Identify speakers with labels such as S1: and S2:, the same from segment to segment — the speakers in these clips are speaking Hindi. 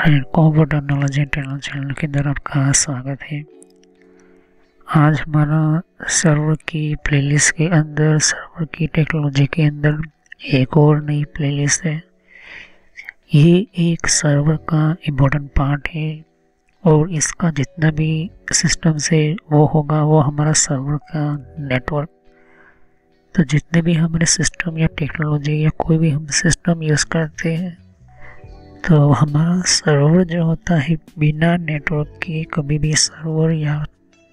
S1: Friend computer knowledge internal channel के अंदर आपका स्वागत है। आज हमारा सर्वर की प्लेलिस्ट के अंदर, सर्वर की टेक्नोलॉजी के अंदर एक और नई प्लेलिस्ट है। ये एक सर्वर का इम्पोर्टेंट पार्ट है और इसका जितना भी सिस्टम से वो होगा वो हमारा सर्वर का नेटवर्क। तो जितने भी हमारे सिस्टम या टेक्नोलॉजी या कोई भी हम सिस्टम यूज़ करते हैं तो हमारा सर्वर जो होता है बिना नेटवर्क के कभी भी सर्वर या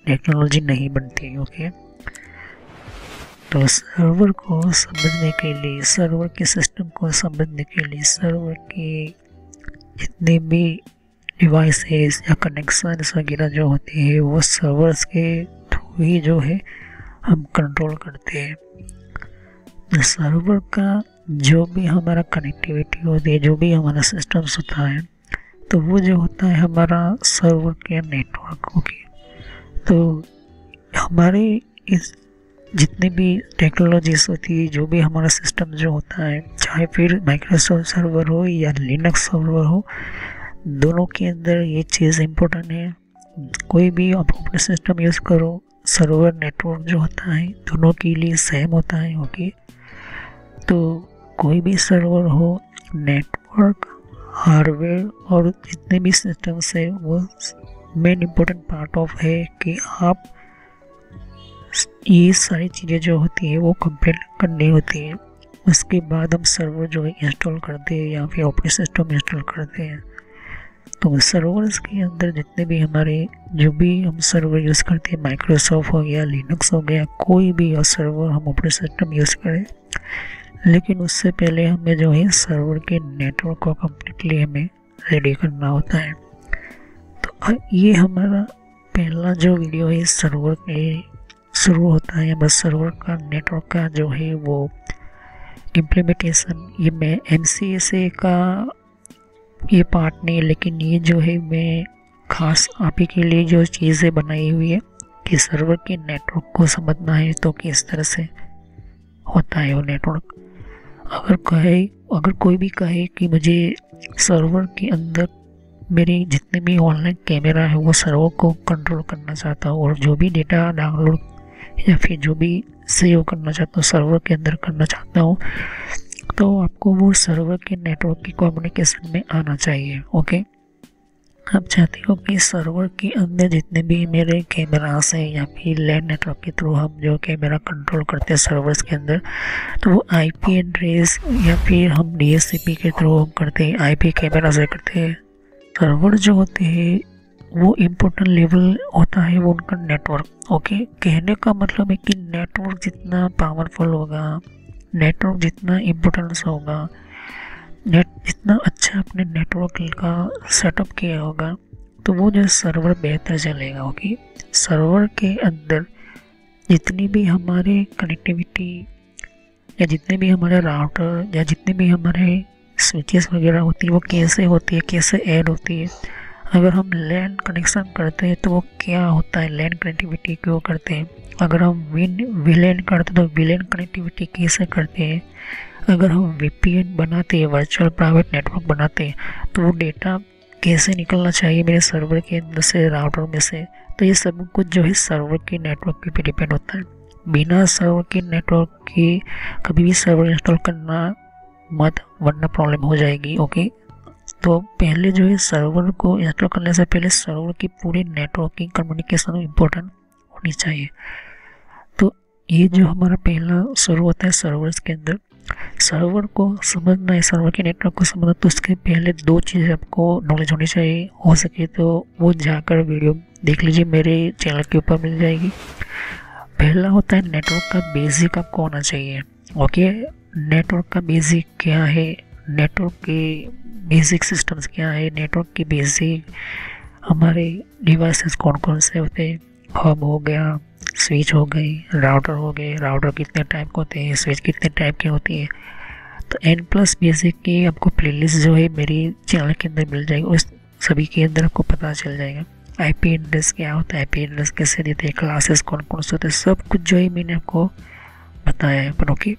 S1: टेक्नोलॉजी नहीं बनती। ओके, तो सर्वर को समझने के लिए, सर्वर के सिस्टम को समझने के लिए, सर्वर के जितने भी डिवाइसेस या कनेक्शंस वगैरह जो होते हैं वो सर्वर्स के थ्रू ही जो है हम कंट्रोल करते हैं। तो सर्वर का जो भी हमारा कनेक्टिविटी होती है, जो भी हमारा सिस्टम्स होता है, तो वो जो होता है हमारा सर्वर के नेटवर्क। ओके, तो हमारे इस जितने भी टेक्नोलॉजीज होती है, जो भी हमारा सिस्टम जो होता है, चाहे फिर माइक्रोसॉफ्ट सर्वर हो या लिनक्स सर्वर हो, दोनों के अंदर ये चीज़ इम्पोर्टेंट है। कोई भी आप अपना सिस्टम यूज़ करो, सर्वर नेटवर्क जो होता है दोनों के लिए सेम होता है। ओके, तो कोई भी सर्वर हो, नेटवर्क, हार्डवेयर और जितने भी सिस्टम्स है वो मेन इम्पोर्टेंट पार्ट ऑफ है कि आप ये सारी चीज़ें जो होती है वो कंप्लीट करनी होती है। उसके बाद हम सर्वर जो है इंस्टॉल करते हैं या फिर ऑपरेटिंग सिस्टम इंस्टॉल करते हैं। तो सर्वर्स के अंदर जितने भी हमारे जो भी हम सर्वर यूज़ करते हैं, माइक्रोसॉफ्ट हो गया, लिनक्स हो गया, कोई भी सर्वर हम ऑपरेटिंग सिस्टम यूज़ करें, लेकिन उससे पहले हमें जो है सर्वर के नेटवर्क को कम्प्लीटली हमें रेडी करना होता है। तो ये हमारा पहला जो वीडियो है सर्वर के शुरू होता है, बस सर्वर का नेटवर्क का जो है वो इम्प्लीमेंटेशन। ये मैं MCSA का ये पार्ट नहीं, लेकिन ये जो है मैं खास आप ही के लिए जो चीज़ें बनाई हुई है कि सर्वर के नेटवर्क को समझना है तो किस तरह से होता है वो नेटवर्क। अगर कोई भी कहे कि मुझे सर्वर के अंदर मेरे जितने भी ऑनलाइन कैमरा है वो सर्वर को कंट्रोल करना चाहता हूँ और जो भी डेटा डाउनलोड या फिर जो भी सेव करना चाहता हूँ सर्वर के अंदर करना चाहता हूँ, तो आपको वो सर्वर के नेटवर्क की कम्युनिकेशन में आना चाहिए। ओके, आप चाहते हो कि सर्वर के अंदर जितने भी मेरे कैमरास हैं या फिर लैन नेटवर्क के थ्रू हम जो कैमरा कंट्रोल करते हैं सर्वर्स के अंदर, तो वो IP एड्रेस या फिर हम DHCP के थ्रू हम करते हैं, IP कैमरा से करते हैं। सर्वर जो होते हैं वो इम्पोर्टेंट लेवल होता है वो उनका नेटवर्क। ओके, कहने का मतलब है कि नेटवर्क जितना पावरफुल होगा, नेटवर्क जितना इम्पोर्टेंस होगा, जितना अच्छा अपने नेटवर्क का सेटअप किया होगा, तो वो जो सर्वर बेहतर चलेगा। ओके, सर्वर के अंदर जितनी भी हमारे कनेक्टिविटी या जितने भी हमारे राउटर या जितने भी हमारे स्विचेस वगैरह होती है वो कैसे होती है, कैसे ऐड होती है। अगर हम लैन कनेक्शन करते हैं तो वो क्या होता है, लैन कनेक्टिविटी क्यों करते हैं। अगर हम VLAN करते हैं तो VLAN कनेक्टिविटी कैसे करते हैं। अगर हम VPN बनाते हैं, वर्चुअल प्राइवेट नेटवर्क बनाते हैं, तो वो डेटा कैसे निकलना चाहिए मेरे सर्वर के अंदर से, राउटर में से। तो ये सब कुछ जो है सर्वर के नेटवर्क पे डिपेंड होता है। बिना सर्वर के नेटवर्क के कभी भी सर्वर इंस्टॉल करना मत, वरना प्रॉब्लम हो जाएगी। ओके, तो पहले जो है सर्वर को इंस्टॉल करने से पहले सर्वर की पूरी नेटवर्किंग कम्युनिकेशन इम्पोर्टेंट होनी चाहिए। तो ये जो हमारा पहला शुरू होता है सर्वर्स के अंदर, सर्वर को समझना है, सर्वर के नेटवर्क को समझना, तो उसके पहले दो चीज़ें आपको नॉलेज होनी चाहिए। हो सके तो वो जाकर वीडियो देख लीजिए, मेरे चैनल के ऊपर मिल जाएगी। पहला होता है नेटवर्क का बेसिक आपको होना चाहिए। ओके, नेटवर्क का बेसिक क्या है, नेटवर्क के बेसिक सिस्टम्स क्या है, नेटवर्क के बेसिक हमारे डिवाइसेस कौन कौन से होते हैं। हब हो गया, स्विच हो गई, राउटर हो गए, राउटर कितने टाइप के होते हैं, स्विच कितने टाइप की होती है। तो N+ बेसिक की आपको प्लेलिस्ट जो है मेरी चैनल के अंदर मिल जाएगी, उस सभी के अंदर आपको पता चल जाएगा। IP एड्रेस क्या होता है, IP एड्रेस कैसे देते हैं, क्लासेस कौन कौन से होते हैं, सब कुछ जो है मैंने आपको बताया है। पर ओके,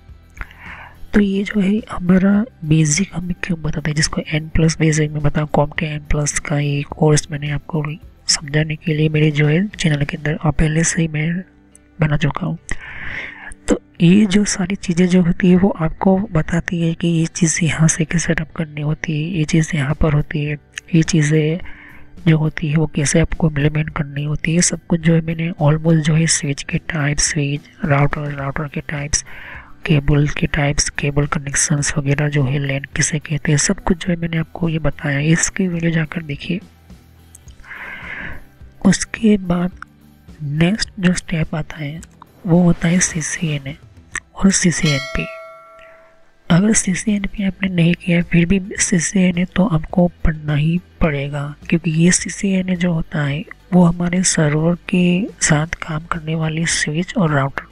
S1: तो ये जो है हमारा बेसिक हमें क्यों बताते हैं, जिसको N+ बेसिक में बताऊँ, कॉम्प्टे N+ का ये कोर्स मैंने आपको समझाने के लिए मेरे जो है चैनल के अंदर पहले से ही मैं बना चुका हूँ। तो ये जो सारी चीज़ें जो होती है वो आपको बताती है कि ये चीज़ यहाँ से कैसे सेटअप करनी होती है, ये चीज़ यहाँ पर होती है, ये चीज़ें जो होती है वो कैसे आपको इम्प्लीमेंट करनी होती है। सब कुछ जो है मैंने ऑलमोस्ट जो है स्विच के टाइप्स, स्विच राउटर के टाइप्स, केबल के टाइप्स, केबल कनेक्शंस वगैरह जो है, लैन किसे कहते हैं, सब कुछ जो है मैंने आपको ये बताया। इसकी वीडियो जाकर देखिए। उसके बाद नेक्स्ट जो स्टेप आता है वो होता है CCNA और CCNP। अगर CCNP आपने नहीं किया फिर भी CCNA तो आपको पढ़ना ही पड़ेगा, क्योंकि ये CCNA जो होता है वो हमारे सर्वर के साथ काम करने वाली स्विच और राउटर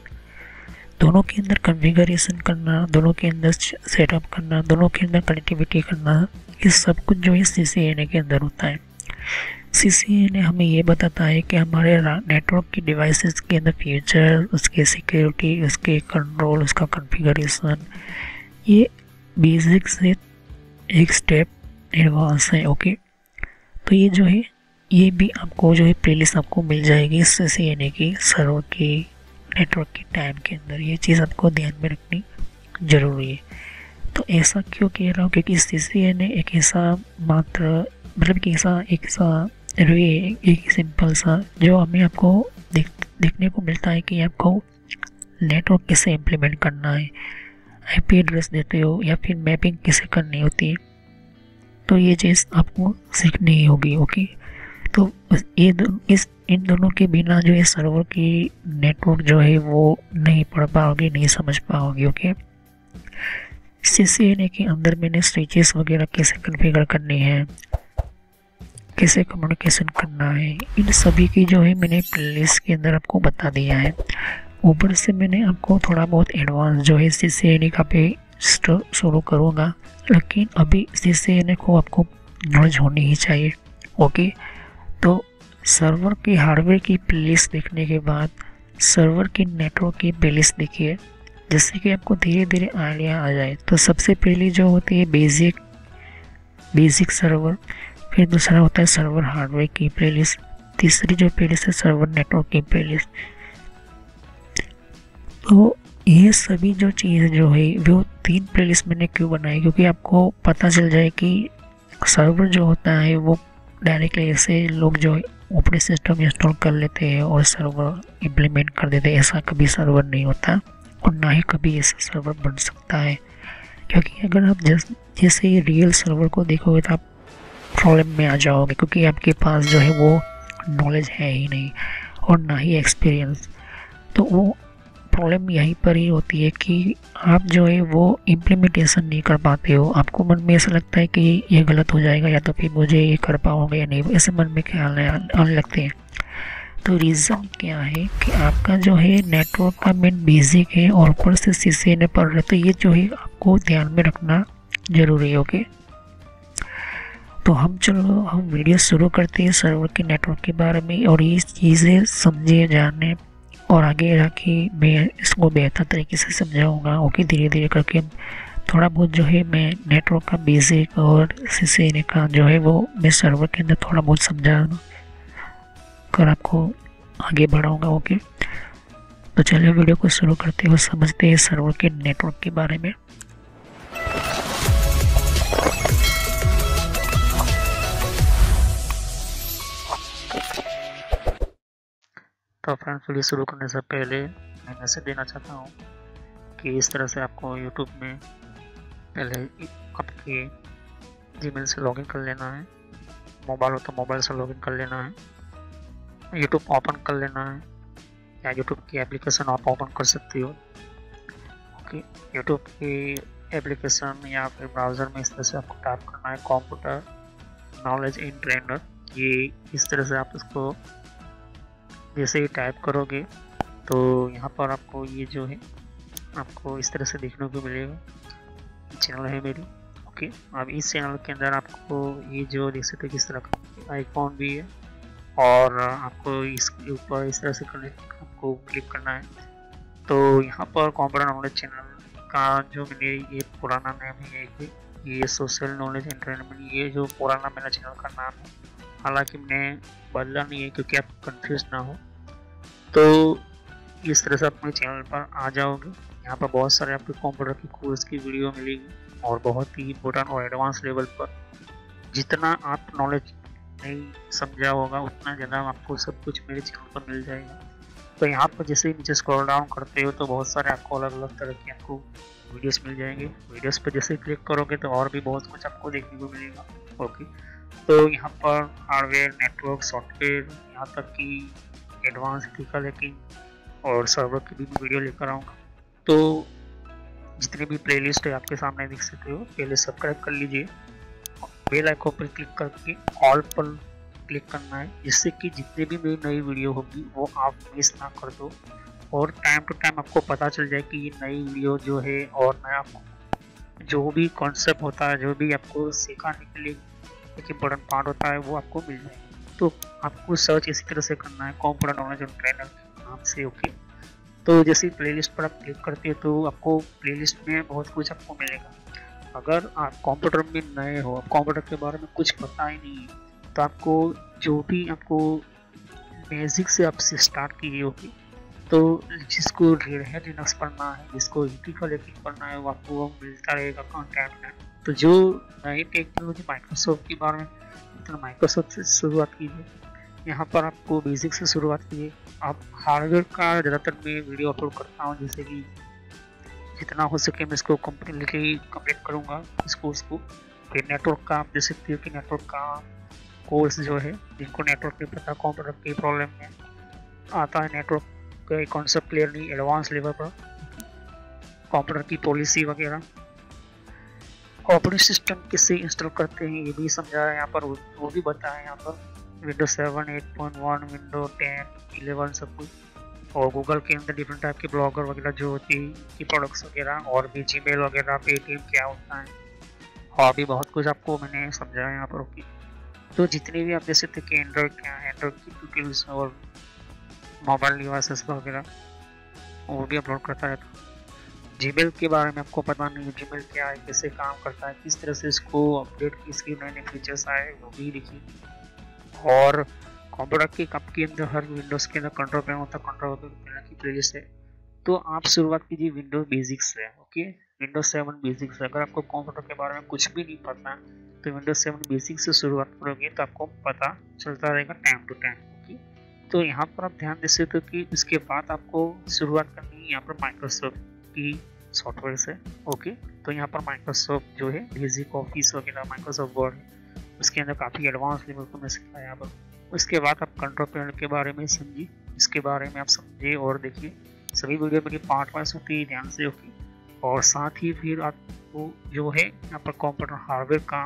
S1: दोनों के अंदर कॉन्फ़िगरेशन करना, दोनों के अंदर सेटअप करना, दोनों के अंदर कनेक्टिविटी करना, ये सब कुछ जो है CCNA के अंदर होता है। CCNA हमें ये बताता है कि हमारे नेटवर्क की डिवाइसेस के अंदर फीचर, उसके सिक्योरिटी, उसके कंट्रोल, उसका कॉन्फ़िगरेशन, ये बेसिक से एक स्टेप एडवांस है। ओके, तो ये जो है ये भी आपको जो है प्लेलिस्ट आपको मिल जाएगी CCNA की सर्वर की नेटवर्क के टाइम के अंदर। ये चीज़ आपको ध्यान में रखनी ज़रूरी है। तो ऐसा क्यों कह रहा हूँ, क्योंकि CCNA एक ऐसा मात्र मतलब कि एक सिंपल सा जो हमें आपको देखने को मिलता है कि आपको नेटवर्क कैसे इम्प्लीमेंट करना है, IP एड्रेस देते हो या फिर मैपिंग कैसे करनी होती है, तो ये चीज़ आपको सीखनी ही होगी। ओके, तो इन दोनों के बिना जो है सर्वर की नेटवर्क जो है वो नहीं पढ़ पाओगे, नहीं समझ पाओगे। ओके, CCNA के अंदर मैंने स्विचेस वगैरह कैसे कॉन्फ़िगर करनी है, कैसे कम्युनिकेशन करना है, इन सभी की जो है मैंने प्लेलिस्ट के अंदर आपको बता दिया है। ऊपर से मैंने आपको थोड़ा बहुत एडवांस जो है CCNA का पे शुरू करूँगा, लेकिन अभी CCNA को आपको नॉलेज होनी ही चाहिए। ओके, तो सर्वर की हार्डवेयर की प्लेलिस्ट देखने के बाद सर्वर की नेटवर्क की प्लेलिस्ट देखिए, जिससे कि आपको धीरे धीरे आइडिया आ जाए। तो सबसे पहली जो होती है बेसिक सर्वर, फिर दूसरा होता है सर्वर हार्डवेयर की प्लेलिस्ट, तीसरी जो प्लेलिस्ट है सर्वर नेटवर्क की प्लेलिस्ट। तो ये सभी जो चीज़ जो है वो 3 प्लेलिस्ट मैंने क्यों बनाई, क्योंकि आपको पता चल जाए कि सर्वर जो होता है वो डायरेक्टली ऐसे लोग जो ऑपरेटिंग सिस्टम इंस्टॉल कर लेते हैं और सर्वर इम्प्लीमेंट कर देते हैं। ऐसा कभी सर्वर नहीं होता और ना ही कभी ऐसा सर्वर बन सकता है, क्योंकि अगर आप जैसे ही रियल सर्वर को देखोगे तो आप प्रॉब्लम में आ जाओगे, क्योंकि आपके पास जो है वो नॉलेज है ही नहीं और ना ही एक्सपीरियंस। तो वो प्रॉब्लम यहीं पर ही होती है कि आप जो है वो इम्प्लीमेंटेशन नहीं कर पाते हो। आपको मन में ऐसा लगता है कि ये गलत हो जाएगा या तो फिर मुझे ये कर पाओगे या नहीं, ऐसे मन में ख्याल आने लगते हैं। तो रीज़न क्या है कि आपका जो है नेटवर्क का मेन बेसिक है और ऊपर से CCNA पढ़ रहे, तो ये जो है आपको ध्यान में रखना ज़रूरी है। ओके, तो हम वीडियो शुरू करते हैं सर्वर के नेटवर्क के बारे में, और ये चीज़ें समझिए, जाने और आगे जाके मैं इसको बेहतर तरीके से समझाऊंगा। ओके, धीरे धीरे करके थोड़ा बहुत जो है मैं नेटवर्क का बेसिक और CCNA का जो है वो मैं सर्वर के अंदर थोड़ा बहुत समझा कर आपको आगे बढ़ाऊंगा। ओके, तो चलिए वीडियो को शुरू करते हुए समझते हैं सर्वर के नेटवर्क के बारे में। तो फ्रेंड्स, वीडियो शुरू करने से पहले मैं मैसेज देना चाहता हूँ कि इस तरह से आपको YouTube में पहले आपके Gmail से लॉगिन कर लेना है, मोबाइल हो तो मोबाइल से लॉगिन कर लेना है, YouTube ओपन कर लेना है या YouTube की एप्लीकेशन आप ओपन कर सकती हो। ओके, YouTube की एप्लीकेशन या फिर ब्राउज़र में इस तरह से आपको टाइप करना है कंप्यूटर नॉलेज इन ट्रेनर। ये इस तरह से आप इसको जैसे ही टाइप करोगे तो यहाँ पर आपको ये जो है आपको इस तरह से देखने को मिलेगा, चैनल है मेरी। ओके, अब इस चैनल के अंदर आपको ये जो देख सकते किस तरह का आइकॉन भी है और आपको इसके ऊपर इस तरह से आपको क्लिक करना है। तो यहाँ पर कंप्यूटर नॉलेज चैनल
S2: का जो मैंने ये पुराना नाम है ये सोशल नॉलेज एंटरटेनमेंट, ये जो पुराना मेरा चैनल का नाम है, हालांकि मैंने बदला नहीं है क्योंकि आप कंफ्यूज ना हो। तो इस तरह से आप मेरे चैनल पर आ जाओगे। यहाँ पर बहुत सारे आपके कंप्यूटर की कोर्स की वीडियो मिलेगी और बहुत ही इम्पोर्टेंट और एडवांस लेवल पर जितना आप नॉलेज नहीं समझा होगा उतना ज़्यादा आपको सब कुछ मेरे चैनल पर मिल जाएगा। तो यहाँ पर जैसे ही नीचे स्क्रॉल डाउन करते हो तो बहुत सारे आपको अलग अलग तरह की आपको वीडियोस मिल जाएंगे। वीडियोस पर जैसे क्लिक करोगे तो और भी बहुत कुछ आपको देखने को मिलेगा। ओके, तो यहाँ पर हार्डवेयर, नेटवर्क, सॉफ्टवेयर, यहाँ तक कि एडवांस क्रिटिकल हैकिंग और सर्वर की भी वीडियो लेकर आऊँगा। तो जितने भी प्लेलिस्ट है आपके सामने देख सकते हो। पहले सब्सक्राइब कर लीजिए, बेल आइकन पर क्लिक करके ऑल पर क्लिक करना है, जिससे कि जितने भी मेरी नई वीडियो होगी वो आप मिस ना कर दो और टाइम टू टाइम आपको पता चल जाए कि ये नई वीडियो जो है और नया जो भी कॉन्सेप्ट होता है, जो भी आपको सिखाने के लिए एक इम्पोर्टेंट पार्ट होता है, वो आपको मिल जाएगा। तो आपको सर्च इसी तरह से करना है, कंप्यूटर नॉलेज और ट्रेनर के नाम से। ओके, तो जैसे प्लेलिस्ट पर आप क्लिक करते हो तो आपको प्लेलिस्ट में बहुत कुछ आपको मिलेगा। अगर आप कंप्यूटर में नए हो, आप कंप्यूटर के बारे में कुछ पता ही नहीं है, तो आपको जो भी आपको बेसिक से आपसे स्टार्ट की होगी, तो जिसको रेड हैट लिनक्स पढ़ना है, जिसको क्रिटिकल हैकिंग पढ़ना है, वो आपको मिलता रहेगा कंटेंट में। तो जो नई टेक्नोलॉजी माइक्रोसॉफ्ट के बारे में, तो माइक्रोसॉफ्ट से शुरुआत कीजिए। यहाँ पर आपको बेसिक से शुरुआत कीजिए। आप हार्डवेयर का ज़्यादातर मैं वीडियो अपलोड करता हूँ, जैसे कि जितना हो सके मैं इसको कंप्लीट करूँगा इस कोर्स को। फिर नेटवर्क का आप देख सकते हो कि नेटवर्क का कोर्स जो है, जिनको नेटवर्क नहीं पता, कंप्यूटर की प्रॉब्लम में आता है, नेटवर्क का कॉन्सेप्ट क्लियर नहीं, एडवांस लेवल पर कंप्यूटर की पॉलिसी वगैरह, ऑपरेटिंग सिस्टम किससे इंस्टॉल करते हैं ये भी समझाया यहाँ पर, वो भी बताया यहाँ पर। विंडोज 7, 8.1, विंडोज 10, 11 सब कुछ, और गूगल के अंदर डिफरेंट टाइप के ब्लॉगर वगैरह जो होती है, प्रोडक्ट्स वगैरह, और भी जीमेल वगैरह, पेटीएम क्या होता है, और भी बहुत कुछ आपको मैंने समझाया यहाँ पर। ओके, तो जितने भी आप देख सकते हैं कि एंड्रॉइड क्या है, एंड्रॉइड की ट्यूटोरियल्स और मोबाइल डिवाइसेस वगैरह वो भी अपलोड करता रहता है। जीमेल के बारे में आपको पता नहीं है, जीमेल क्या है, कैसे काम करता है, किस तरह से इसको अपडेट की, इसके नए नए फीचर्स आए वो भी देखिए। और कंप्यूटर के कप के अंदर हर विंडोज़ के अंदर कंट्रोल पैनल होता है, कंट्रोल पैनल की प्लेलिस्ट है। तो आप शुरुआत कीजिए विंडोज बेसिक्स से। Okay, Windows 7 basics. अगर आपको कंप्यूटर के बारे में कुछ भी नहीं पता तो विंडोज 7 बेसिक्स से शुरुआत करोगे तो आपको पता चलता रहेगा टाइम टू टाइम। ओके, तो यहाँ पर आप ध्यान दे सकते हो कि उसके बाद आपको शुरुआत करनी है यहाँ पर माइक्रोसॉफ्ट की सॉफ्टवेयर से। ओके, तो यहाँ पर माइक्रोसॉफ्ट जो है बेसिक ऑफिस वगैरह, माइक्रोसॉफ्ट वर्ड, उसके अंदर काफ़ी एडवांस लेवल को मैं सिखाया यहाँ पर। उसके बाद आप कंट्रोल पैनल के बारे में समझिए, इसके बारे में आप समझिए और देखिए। सभी वीडियो मेरी पार्ट वाइज होती है, ध्यान से। ओके, और साथ ही फिर आपको जो है यहाँ पर कंप्यूटर हार्डवेयर का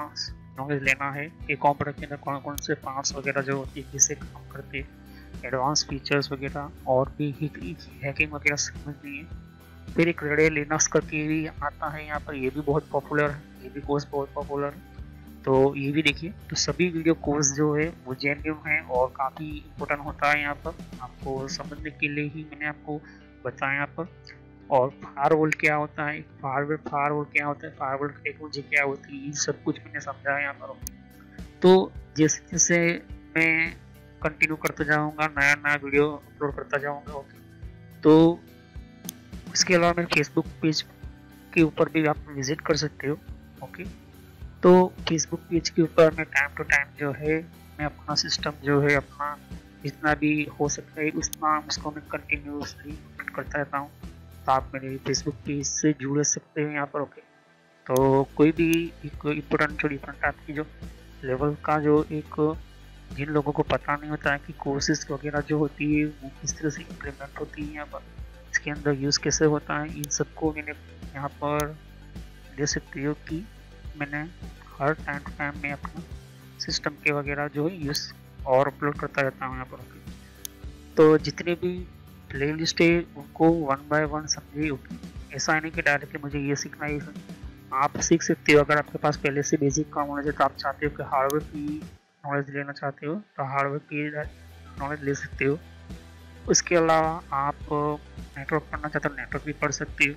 S2: नॉलेज लेना है कि कंप्यूटर के अंदर कौन कौन से पार्ट्स वगैरह जो होती है, किससे काम करते हैं, एडवांस फीचर्स वगैरह, और भी हैकिंग वगैरह समझनी है। फिर एक रेड हैट लिनक्स करके भी आता है यहाँ पर, ये भी बहुत पॉपुलर है, ये भी कोर्स बहुत पॉपुलर है, तो ये भी देखिए। तो सभी वीडियो कोर्स जो है वो जेन्युइन है और काफ़ी इम्पोर्टेंट होता है यहाँ पर, आपको समझने के लिए ही मैंने आपको बताया यहाँ पर। और फायरवॉल क्या होता है, फायरवॉल क्या होता है, फायरवॉल टेक्नोलॉजी क्या होती है, ये सब कुछ मैंने समझाया यहाँ पर। तो जैसे जैसे मैं कंटिन्यू करते जाऊँगा, नया नया वीडियो अपलोड करता जाऊँगा। ओके, तो इसके अलावा मेरे फेसबुक पेज के ऊपर भी आप विजिट कर सकते हो। ओके, तो फेसबुक पेज के ऊपर मैं टाइम टू टाइम जो है मैं अपना सिस्टम जो है अपना जितना भी हो सकता है उतना उसको मैं कंटिन्यूसली करता रहता हूँ। तो आप मेरे फेसबुक पेज से जुड़ सकते हैं यहाँ पर। ओके, तो कोई भी एक इम्पोर्टेंट जो डिफरेंट टाइप की जो लेवल का जो एक जिन लोगों को पता नहीं होता है कि कोर्सेज वगैरह जो होती है वो किस तरह से इम्प्लीमेंट होती है यहाँ पर, इसके अंदर यूज़ कैसे होता है, इन सबको मैंने यहाँ पर दे सकती हो कि मैंने हर टाइम टू टाइम में अपना सिस्टम के वगैरह जो है यूज़ और अपलोड करता रहता हूँ यहाँ पर। तो जितने भी प्ले लिस्ट है उनको 1 by 1 समझिए। ओके, ऐसा नहीं कि डायरेक्टली मुझे ये सीखना है, आप सीख सकते हो। अगर आपके पास पहले से बेसिक का नॉलेज है तो आप चाहते हो कि हार्डवेयर की नॉलेज लेना चाहते हो तो हार्डवेयर की नॉलेज ले सकते हो। उसके अलावा आप नेटवर्क पढ़ना चाहते हो नेटवर्क भी पढ़ सकते हो।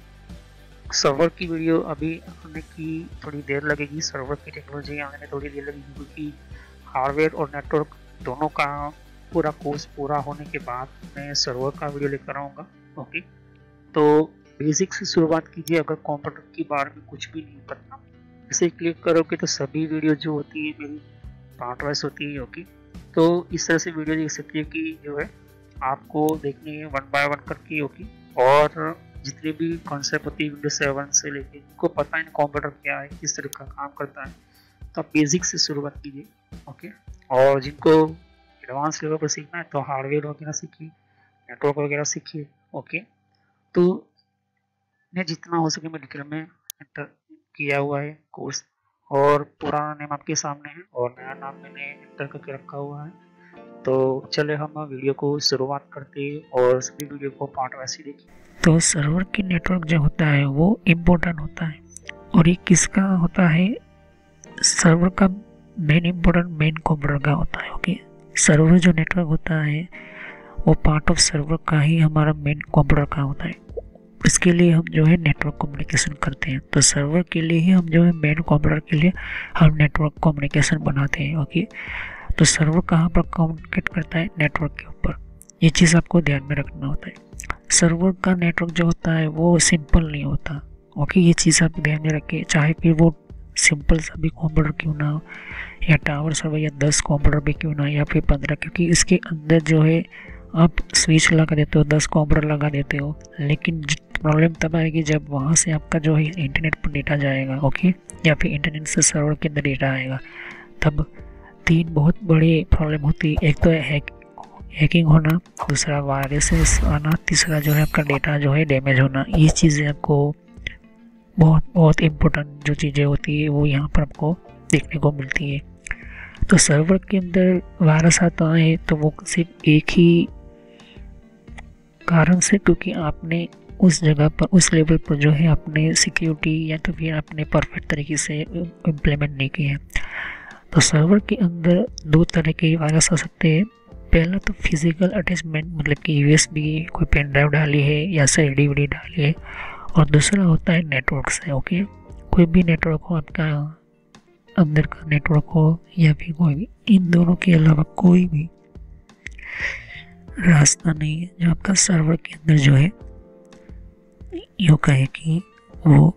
S2: सर्वर की वीडियो अभी आने की थोड़ी देर लगेगी, सर्वर की टेक्नोलॉजी आने में थोड़ी देर लगेगी, क्योंकि हार्डवेयर और नेटवर्क दोनों का पूरा कोर्स पूरा होने के बाद मैं सर्वर का वीडियो लेकर आऊँगा। ओके, तो बेसिक से शुरुआत कीजिए। अगर कंप्यूटर के बारे में कुछ भी नहीं पता, इसे क्लिक करोगे तो सभी वीडियो जो होती है मेरी पार्ट वाइज होती है। ओके, तो इस तरह से वीडियो देख सकती है कि जो है आपको देखनी है 1 बाय 1 करके। ओके, और जितने भी कॉन्सेप्ट होती है विंडोज 7 से लेके, इनको पता है कंप्यूटर क्या है, किस तरह का काम करता है, तो आप बेसिक से शुरुआत कीजिए। ओके, और जिनको एडवांस लेवल पर सीखना है तो हार्डवेयर वगैरह सीखिए, नेटवर्क वगैरह सीखिए। ओके, तो मैं जितना हो सके मैं डिटेल में एंटर किया हुआ है कोर्स, और पुराना नेम आपके सामने है और नया नाम मैंने एंटर करके रखा हुआ है। तो चले हम वीडियो को शुरुआत करते हैं और सभी वीडियो को पार्ट वाइज देखिए।
S1: तो सर्वर की नेटवर्क जो होता है वो इम्पोर्टेंट होता है, और ये किसका होता है? सर्वर का मेन इम्पोर्टेंट मेन कंप्यूटर का होता है। ओके, सर्वर जो नेटवर्क होता है वो पार्ट ऑफ सर्वर का ही हमारा मेन कंप्यूटर का होता है। इसके लिए हम जो है नेटवर्क कम्युनिकेशन करते हैं। तो सर्वर के लिए ही हम जो है मेन कंप्यूटर के लिए हम नेटवर्क कम्युनिकेशन बनाते हैं। ओके, तो सर्वर कहाँ पर कम्युनिकेट करता है? नेटवर्क के ऊपर। ये चीज़ आपको ध्यान में रखना होता है। सर्वर का नेटवर्क जो होता है वो सिंपल नहीं होता। ओके, ये चीज़ आप ध्यान में रखिए, चाहे फिर वो सिंपल सा भी कंप्यूटर क्यों ना हो, या टावर सर्वर या 10 कंप्यूटर भी क्यों ना, या फिर 15, क्योंकि इसके अंदर जो है आप स्विच लगा देते हो, 10 कंप्यूटर लगा देते हो, लेकिन प्रॉब्लम तब आएगी जब वहाँ से आपका जो है इंटरनेट पर डेटा जाएगा। ओके, या फिर इंटरनेट से सर्वर के अंदर डेटा आएगा, तब 3 बहुत बड़ी प्रॉब्लम होती है। एक तो हैकिंग होना, दूसरा वायरसेस आना, तीसरा जो है आपका डेटा जो है डैमेज होना। ये चीज़ें आपको बहुत बहुत इम्पोर्टेंट जो चीज़ें होती है वो यहाँ पर आपको देखने को मिलती है। तो सर्वर के अंदर वायरस आता है तो वो सिर्फ एक ही कारण से, क्योंकि आपने उस जगह पर उस लेवल पर जो है आपने सिक्योरिटी या तो फिर आपने परफेक्ट तरीके से इम्प्लीमेंट नहीं किया है। तो सर्वर के अंदर 2 तरह के वायरस आ सकते हैं। पहला तो फिजिकल अटैचमेंट, मतलब कि यूएसबी कोई पेन ड्राइव डाली है या से डीवीडी डाली है, और दूसरा होता है नेटवर्क से। ओके, कोई भी नेटवर्क हो, आपका अंदर का नेटवर्क हो या फिर कोई भी, इन दोनों के अलावा कोई भी रास्ता नहीं है जो आपका सर्वर के अंदर जो है यूँ कहे कि वो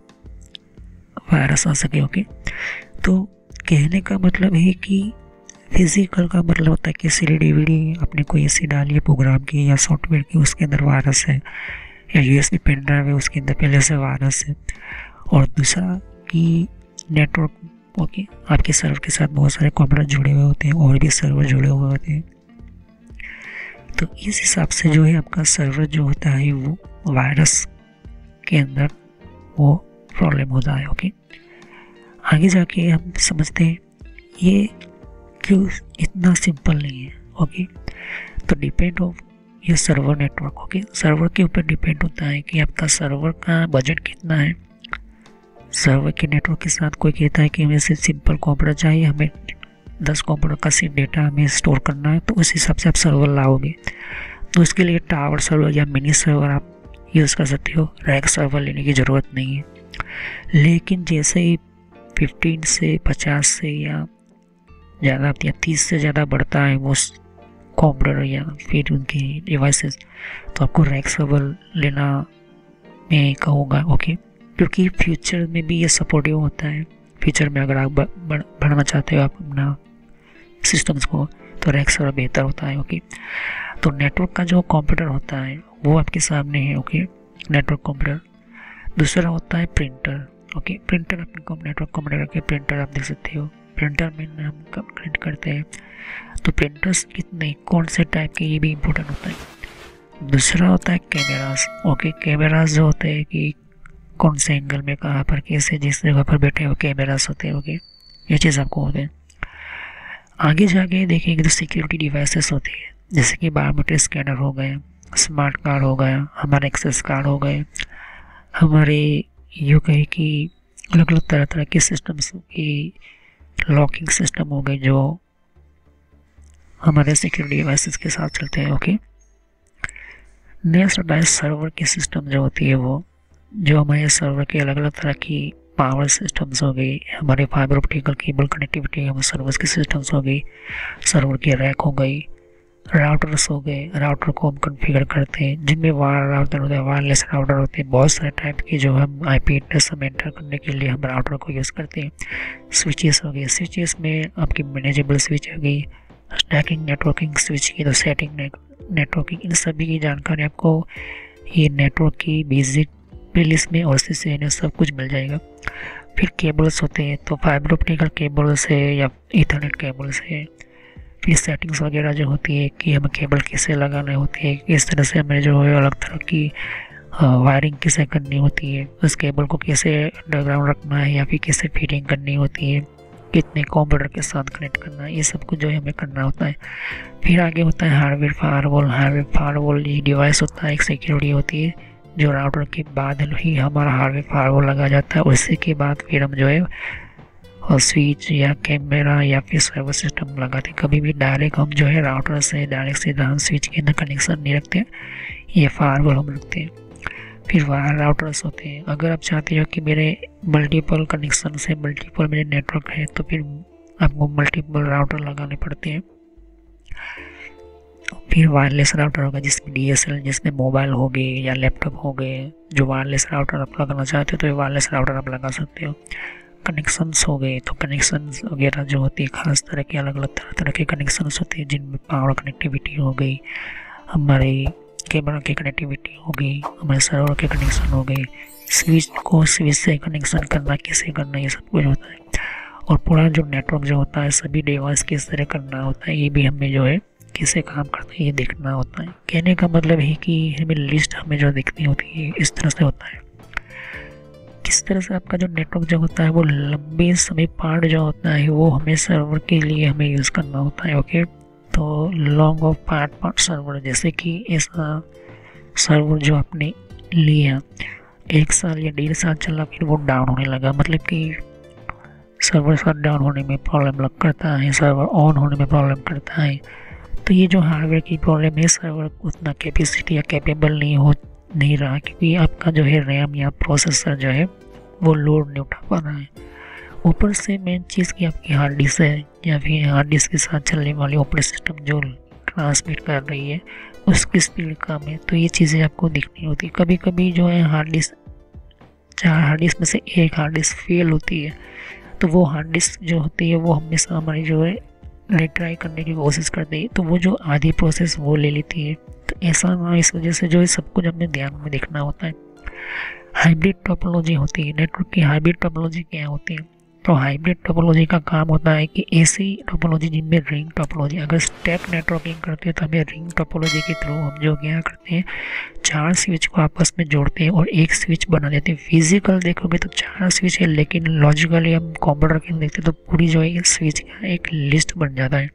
S1: वायरस आ सके। ओके, तो कहने का मतलब है कि फिजिकल का मतलब होता है कि सीडी डीवीडी आपने कोई ऐसी डाली है प्रोग्राम की या सॉफ्टवेयर की, उसके अंदर वायरस है, या यूएसबी पेन ड्राइव है उसके अंदर पहले से वायरस है। और दूसरा कि नेटवर्क। ओके, आपके सर्वर के साथ बहुत सारे कंप्यूटर जुड़े हुए होते हैं और भी सर्वर जुड़े हुए होते हैं, तो इस हिसाब से जो है आपका सर्वर जो होता है वो वायरस के अंदर वो प्रॉब्लम होता है। ओके, आगे जाके हम समझते हैं ये क्यों इतना सिंपल नहीं है। ओके, तो डिपेंड ऑफ ये सर्वर नेटवर्क। ओके, सर्वर के ऊपर डिपेंड होता है कि आपका सर्वर का बजट कितना है। सर्वर के नेटवर्क के साथ कोई कहता है कि हमें सिर्फ सिंपल कंप्यूटर चाहिए, हमें 10 कंप्यूटर का सिर्फ डेटा हमें स्टोर करना है, तो उस हिसाब से आप सर्वर लाओगे। तो उसके लिए टावर सर्वर या मिनी सर्वर आप यूज़ कर सकते हो, रैक सर्वर लेने की ज़रूरत नहीं है। लेकिन जैसे ही 15 से 50 से या ज़्यादा या 30 से ज़्यादा बढ़ता है वो कंप्यूटर या फिर उनकी डिवाइसेस, तो आपको रैक सर्वर लेना मैं कहूँगा। ओके, क्योंकि फ्यूचर में भी ये सपोर्टिव होता है। फ्यूचर में अगर आप बढ़ाना चाहते हो आप अपना सिस्टम्स को, तो रैक सर्वर बेहतर होता है। ओके, तो नेटवर्क का जो कंप्यूटर होता है वो आपके सामने है। Okay, network computer. दूसरा होता है प्रिंटर। ओके, प्रिंटर अपने नेटवर्क कंप्यूटर के प्रिंटर आप देख सकते हो, प्रिंटर में हम प्रिंट करते हैं। तो प्रिंटर्स कितने कौन से टाइप के, ये भी इम्पोर्टेंट होता है। दूसरा होता है कैमरास। ओके, कैमरास जो होते हैं कि कौन से एंगल में कहाँ पर कैसे जिस जगह पर बैठे हो कैमरास होते हैं। ओके, ये चीज़ आपको होते हैं। आगे जाके देखेंगे तो सिक्योरिटी डिवाइसेस होती है, जैसे कि बायोमेट्रिक स्कैनर हो गए, स्मार्ट कार्ड हो गया, हमारे एक्सेस कार्ड हो गए, हमारे यूँ कहे कि अलग अलग तरह तरह के सिस्टम्स की लॉकिंग सिस्टम हो गए जो हमारे सिक्योरिटी डिवाइसेस के साथ चलते हैं। ओके, नेक्स्ट होता है सर्वर की सिस्टम जो होती है वो जो हमारे सर्वर के अलग अलग तरह की पावर सिस्टम्स हो गई, हमारे फाइबर ऑप्टिकल केबल कनेक्टिविटी हम सर्वर्स की सिस्टम्स हो गई, सर्वर की रैक हो गई, राउटर्स हो गए, राउटर को हम कॉन्फ़िगर करते हैं जिनमें राउटर होते हैं, वायरलेस राउटर होते हैं, बहुत सारे टाइप के जो हम आईपी एड्रेस हम एंटर करने के लिए हम राउटर को यूज़ करते हैं। स्विचेस हो गए, स्विचेस में आपकी मैनेजेबल स्विच हो गई, स्टैकिंग नेटवर्किंग स्विच की, तो सेटिंग नेटवर्किंग, इन सभी की जानकारी आपको ये नेटवर्क की बेसिक प्लेलिस्ट में और से सब कुछ मिल जाएगा। फिर केबल्स होते हैं, तो फाइबर ऑप्टिकल केबल्स है या ईथरनेट केबल्स है। फिर सेटिंग्स वगैरह जो होती है कि हमें केबल कैसे लगाने होती है, किस तरह से हमें जो है अलग तरह की वायरिंग कैसे करनी होती है, उस केबल को कैसे अंडरग्राउंड रखना है या फिर कैसे फिटिंग करनी होती है, कितने कंप्यूटर के साथ कनेक्ट करना है, ये सब कुछ जो है हमें करना होता है। फिर आगे होता है हार्डवेयर फायरवॉल। हार्डवेयर फायरवॉल ये डिवाइस होता है, एक सिक्योरिटी होती है जो राउटर के बाद ही हमारा हार्डवेयर फायरवॉल लगा जाता है। उसी के बाद फिर हम जो है स्विच या कैमरा या फिर सर्वर सिस्टम लगाते हैं। कभी भी डायरेक्ट हम जो है राउटर से डायरेक्ट सीधा हम स्विच के अंदर कनेक्शन नहीं रखते हैं, ये फायरवॉल हम रखते हैं। फिर वायर राउटर्स होते हैं, अगर आप चाहते हो कि मेरे मल्टीपल कनेक्शन से मल्टीपल मेरे नेटवर्क है तो फिर आपको मल्टीपल राउटर लगाने पड़ते हैं। फिर वायरलेस राउटर होगा जिसमें DSL, जिसमें मोबाइल हो गए या लैपटॉप हो गए, जो वायरलेस राउटर आप लगाना चाहते हो तो ये वायरलेस राउटर आप लगा सकते हो। कनेक्शंस हो गए, तो कनेक्शंस वगैरह जो होती है खास तरह के अलग अलग तरह के कनेक्शंस होते हैं जिनमें पावर कनेक्टिविटी हो गई, हमारे कैमरा की कनेक्टिविटी हो गई, हमारे सर्वर के कनेक्शन हो गए, स्विच को स्विच से कनेक्शन करना कैसे करना, ये सब कुछ होता है। और पूरा जो नेटवर्क जो होता है सभी डिवाइस किस तरह करना होता है ये भी हमें जो है कैसे काम करता है ये देखना होता है। कहने का मतलब है कि हमें लिस्ट हमें जो देखनी होती है इस तरह से होता है। किस तरह से आपका जो नेटवर्क जो होता है वो लंबे समय पार्ट जो होता है वो हमें सर्वर के लिए हमें यूज़ करना होता है। ओके, तो लॉन्ग ऑफ पार्ट सर्वर, जैसे कि ऐसा सर्वर जो आपने लिया 1 साल या 1.5 साल चला फिर वो डाउन होने लगा, मतलब कि सर्वर शट डाउन होने में प्रॉब्लम लग करता है, सर्वर ऑन होने में प्रॉब्लम करता है। तो ये जो हार्डवेयर की प्रॉब्लम है, सर्वर उतना कैपेसिटी या कैपेबल नहीं रहा क्योंकि आपका जो है रैम या प्रोसेसर जो है वो लोड नहीं उठा पा रहा है। ऊपर से मेन चीज़ की आपकी हार्ड डिस्क है या फिर हार्ड डिस्क के साथ चलने वाली ऑपरेटिंग सिस्टम जो ट्रांसमिट कर रही है उसकी स्पीड कम है, तो ये चीज़ें आपको दिखनी होती है। कभी कभी जो है हार्ड डिस्क 4 हार्ड डिस्क में से एक हार्ड डिस्क फेल होती है, तो वो हार्ड डिस्क जो होती है वो हमेशा हमारी जो है रिट्राई करने की कोशिश करती है, तो वो जो आधी प्रोसेस वो ले लेती है। तो ऐसा ना, इस वजह से जो है सब कुछ हमें ध्यान में देखना होता है। हाइब्रिड टोपोलॉजी होती है, नेटवर्क की हाइब्रिड टोपोलॉजी क्या होती है? तो हाइब्रिड टोपोलॉजी का काम होता है कि ऐसी टोपोलॉजी जिनमें रिंग टोपोलॉजी, अगर स्टैक नेटवर्किंग करते हैं तो हमें रिंग टोपोलॉजी के थ्रू हम जो क्या करते हैं 4 स्विच को आपस में जोड़ते हैं और एक स्विच बना देते हैं। फिजिकल देखोगे तो 4 स्विच है, लेकिन लॉजिकली हम कंप्यूटर के देखते हैं तो पूरी जो है स्विच का एक लिस्ट बन जाता है,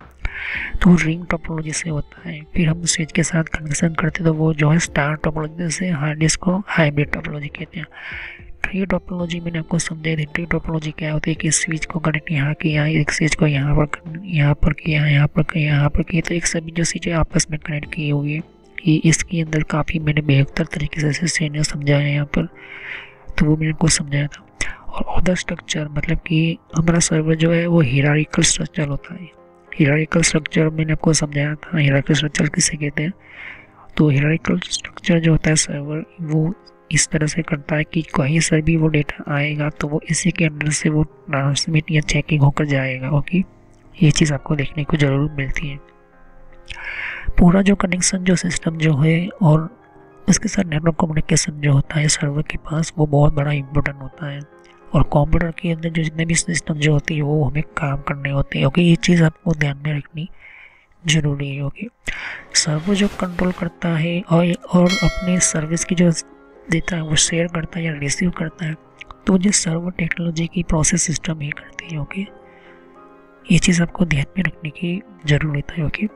S1: तो रिंग टोपोलॉजी से होता है। फिर हम स्विच के साथ कनेक्शन करते तो वो जो है स्टार टोपोलॉजी से हार्ड डिस्क को हाइब्रिड टोपोलॉजी कहते हैं। ट्री टोपोलॉजी मैंने आपको समझाई थी। ट्री टोपोलॉजी क्या होती है कि स्विच को कनेक्ट यहाँ किया, एक स्विच को यहाँ पर किया, यहाँ पर किया, तो एक सभी जो चीज़ें आपस में कनेक्ट की हुई है। ये इसके अंदर काफ़ी मैंने बेहतर तरीके से समझाया है यहाँ पर, तो वो मैंने आपको समझाया था। और अदर स्ट्रक्चर मतलब कि हमारा सर्वर जो है वो हियरार्किकल स्ट्रक्चर होता है। हियरार्किकल स्ट्रक्चर मैंने आपको समझाया था, हियरार्किकल स्ट्रक्चर किसे कहते हैं। तो हियरार्किकल स्ट्रक्चर जो होता है सर्वर वो इस तरह से करता है कि कहीं से भी वो डेटा आएगा तो वो इसी के अंदर से वो ट्रांसमिट या चेकिंग होकर जाएगा। ओके, ये चीज़ आपको देखने को ज़रूर मिलती है। पूरा जो कनेक्शन जो सिस्टम जो है और उसके साथ नेटवर्क कम्युनिकेशन जो होता है सर्वर के पास वो बहुत बड़ा इम्पोर्टेंट होता है। और कंप्यूटर के अंदर जो जितने भी सिस्टम जो होती है वो हमें काम करने होते हैं। ओके, ये चीज़ आपको ध्यान में रखनी ज़रूरी है। ओके, सर्वर जो कंट्रोल करता है और अपने सर्विस की जो देता है वो शेयर करता है या रिसीव करता है, तो जो सर्वर टेक्नोलॉजी की प्रोसेस सिस्टम ही करती है। ओके, ये चीज़ आपको ध्यान में रखने की ज़रूरत है। ओके,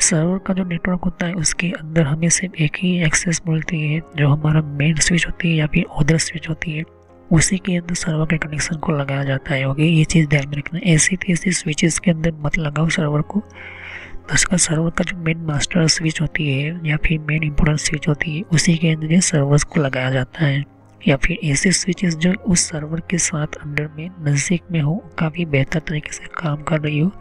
S1: सर्वर का जो नेटवर्क होता है उसके अंदर हमें सिर्फ एक ही एक्सेस मिलती है जो हमारा मेन स्विच होती है या फिर अदर स्विच होती है, उसी के अंदर सर्वर के कनेक्शन को लगाया जाता है। ओके, ये चीज़ ध्यान में रखना। ऐसी तैसी स्विचेस के अंदर मत लगाओ सर्वर को। तो उसका सर्वर का जो मेन मास्टर स्विच होती है या फिर मेन इंपॉर्टेंट स्विच होती है उसी के अंदर ये सर्वर्स को लगाया जाता है। या फिर ऐसे स्विचेस जो उस सर्वर के साथ अंदर में नज़दीक में हो, काफ़ी बेहतर तरीके से काम कर रही हो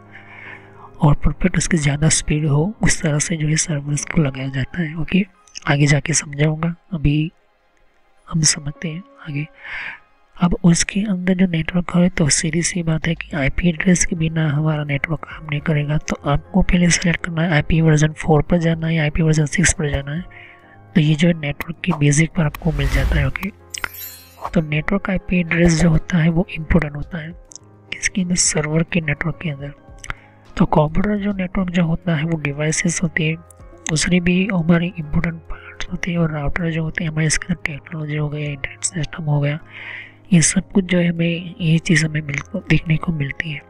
S1: और परफेक्ट उसकी ज़्यादा स्पीड हो, उस तरह से जो है सर्वर्स को लगाया जाता है। ओके, आगे जाके समझाऊंगा, अभी हम समझते हैं आगे। अब उसके अंदर जो नेटवर्क है तो सीधी सी बात है कि आईपी एड्रेस के बिना हमारा नेटवर्क काम नहीं करेगा। तो आपको पहले सेलेक्ट करना है आईपी वर्जन 4 पर जाना है या आईपी वर्जन 6 पर जाना है। तो ये जो है नेटवर्क की बेसिक पर आपको मिल जाता है। ओके, तो नेटवर्क आईपी एड्रेस जो होता है वो इम्पोर्टेंट होता है किसके अंदर, सर्वर के नेटवर्क के अंदर। तो कंप्यूटर जो नेटवर्क जो होता है वो डिवाइसेस होते हैं, दूसरी भी हमारी इम्पोर्टेंट पार्ट्स होते हैं, और राउटर जो होते हैं हमारे इसके अंदर टेक्नोलॉजी हो गया, इंटरनेट सिस्टम हो गया, ये सब कुछ जो है हमें ये चीज़ हमें देखने को मिलती है।